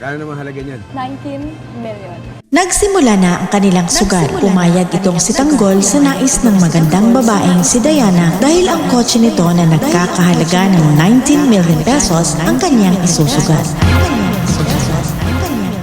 Magkano naman halaga niyan? 19 million. Nagsimula na ang kanilang sugal. Pumayag itong si Tanggol sa nais ng magandang babaeng si Diana dahil ang kotse nito na nagkakahalaga ng 19 million pesos ang kanyang isusugal.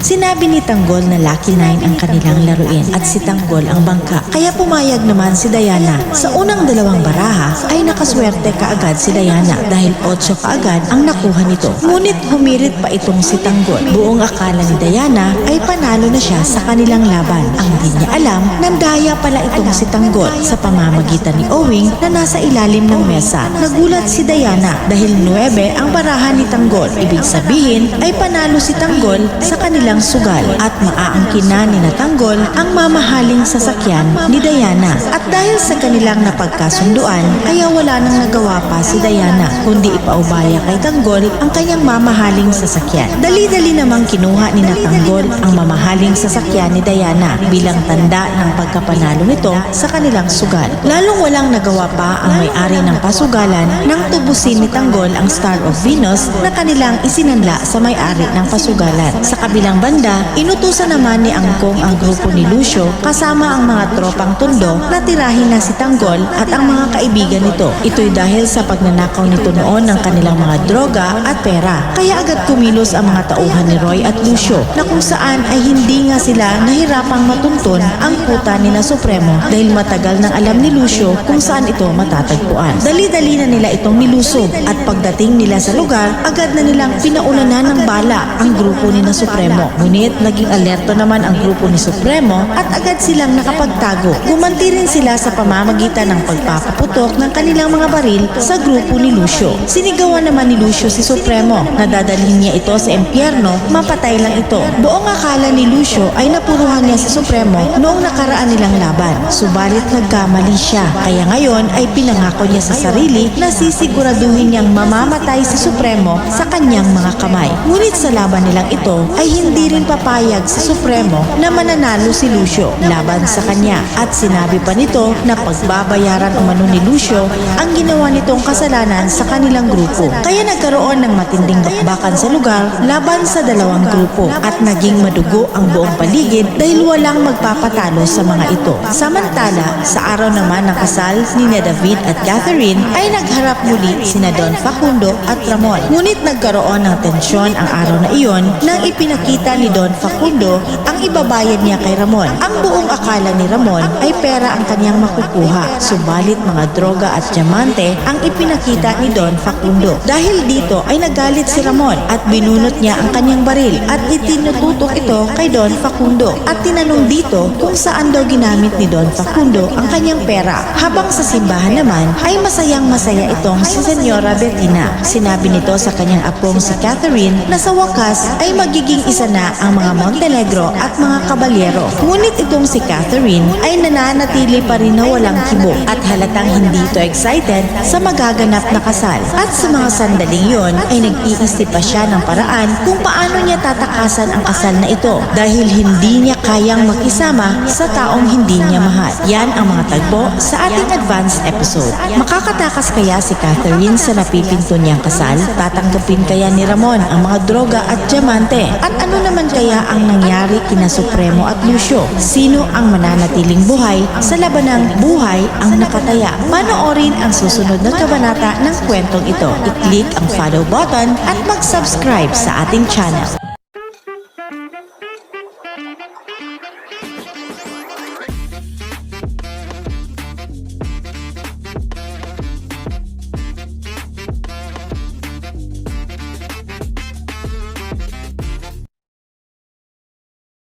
Sinabi ni Tanggol na Lucky 9 ang kanilang laruin at si Tanggol ang bangka. Kaya pumayag naman si Diana. Sa unang dalawang baraha ay nakaswerte kaagad si Diana dahil 8 kaagad ang nakuha nito. Ngunit humirit pa itong si Tanggol. Buong akala ni Diana ay panalo na siya sa kanilang laban. Ang di niya alam, nandaya pala itong si Tanggol sa pamamagitan ni Owing na nasa ilalim ng mesa. Nagulat si Diana dahil 9 ang baraha ni Tanggol. Ibig sabihin ay panalo si Tanggol sa kanilang sugal at maaangkin na ni Tanggol ang mamahaling sasakyan ni Diana. At dahil sa kanilang napagkasunduan, kaya wala nang nagawa pa si Diana kundi ipaubaya kay Tanggol ang kanyang mamahaling sasakyan. Dali-dali namang kinuha ni Tanggol ang mamahaling sasakyan ni Diana bilang tanda ng pagkapanalo nito sa kanilang sugal. Lalong walang nagawa pa ang may-ari ng pasugalan nang tubusin ni Tanggol ang Star of Venus na kanilang isinanla sa may-ari ng pasugalan. Sa kabilang banda, inutusan naman ni Angkong ang grupo ni Lucio kasama ang mga tropang Tondo na tirahin na si Tanggol at ang mga kaibigan nito. Ito'y dahil sa pagnanakaw nito noon ng kanilang mga droga at pera. Kaya agad kumilos ang mga tauhan ni Roy at Lucio na kung saan ay hindi nga sila nahirapang matuntun ang kuta ni na Supremo dahil matagal nang alam ni Lucio kung saan ito matatagpuan. Dali-dali na nila itong nilusog at pagdating nila sa lugar, agad na nilang pinaunanan ng bala ang grupo ni na Supremo. Ngunit naging alerto naman ang grupo ni Supremo at agad silang nakapagtago. Gumanti rin sila sa pamamagitan ng pagpapaputok ng kanilang mga baril sa grupo ni Lucio. Sinigawan naman ni Lucio si Supremo na dadalhin niya ito sa impyerno, mapatay lang ito. Buong akala ni Lucio ay napuruhan niya si Supremo noong nakaraan nilang laban. Subalit nagkamali siya. Kaya ngayon ay pinangako niya sa sarili na sisiguraduhin niyang mamamatay si Supremo sa kanyang mga kamay. Ngunit sa laban nilang ito ay hindi rin papayag si Supremo na mananalo si Lucio laban sa kanya at sinabi pa nito na pagbabayaran umano ni Lucio ang ginawa nitong kasalanan sa kanilang grupo. Kaya nagkaroon ng matinding bakbakan sa lugar laban sa dalawang grupo at naging madugo ang buong paligid dahil walang magpapatalo sa mga ito. Samantala, sa araw naman ng kasal ni David at Catherine ay nagharap muli sina Don Facundo at Ramon. Ngunit nagkaroon ng tensyon ang araw na iyon nang ipinakita ni Don Facundo ang ibabayad niya kay Ramon. Ang buong akala ni Ramon ay pera ang kanyang makukuha, subalit mga droga at diamante ang ipinakita ni Don Facundo. Dahil dito ay nagalit si Ramon at binunot niya ang kanyang baril at itinututok ito kay Don Facundo at tinanong dito kung saan daw ginamit ni Don Facundo ang kanyang pera. Habang sa simbahan naman ay masayang masaya itong si Senyora Bettina. Sinabi nito sa kanyang apong si Catherine na sa wakas ay magiging isa na ang mga Montenegro at mga kabalyero. Ngunit itong si Catherine ay nananatili pa rin na walang kibo at halatang hindi ito excited sa magaganap na kasal. At sa mga sandaling yon ay nag-iisip pa siya ng paraan kung paano niya tatakasan ang kasal na ito dahil hindi niya kayang makisama sa taong hindi niya mahal. Yan ang mga tagpo sa ating advanced episode. Makakatakas kaya si Catherine sa napipinto niyang kasal? Tatanggapin kaya ni Ramon ang mga droga at diamante? At ano naman kaya ang nangyari kina Supremo at Lucio? Sino ang mananatiling buhay sa labanang buhay ang nakataya? Panoorin ang susunod na kabanata ng kwentong ito. I-click ang follow button at mag-subscribe sa ating channel.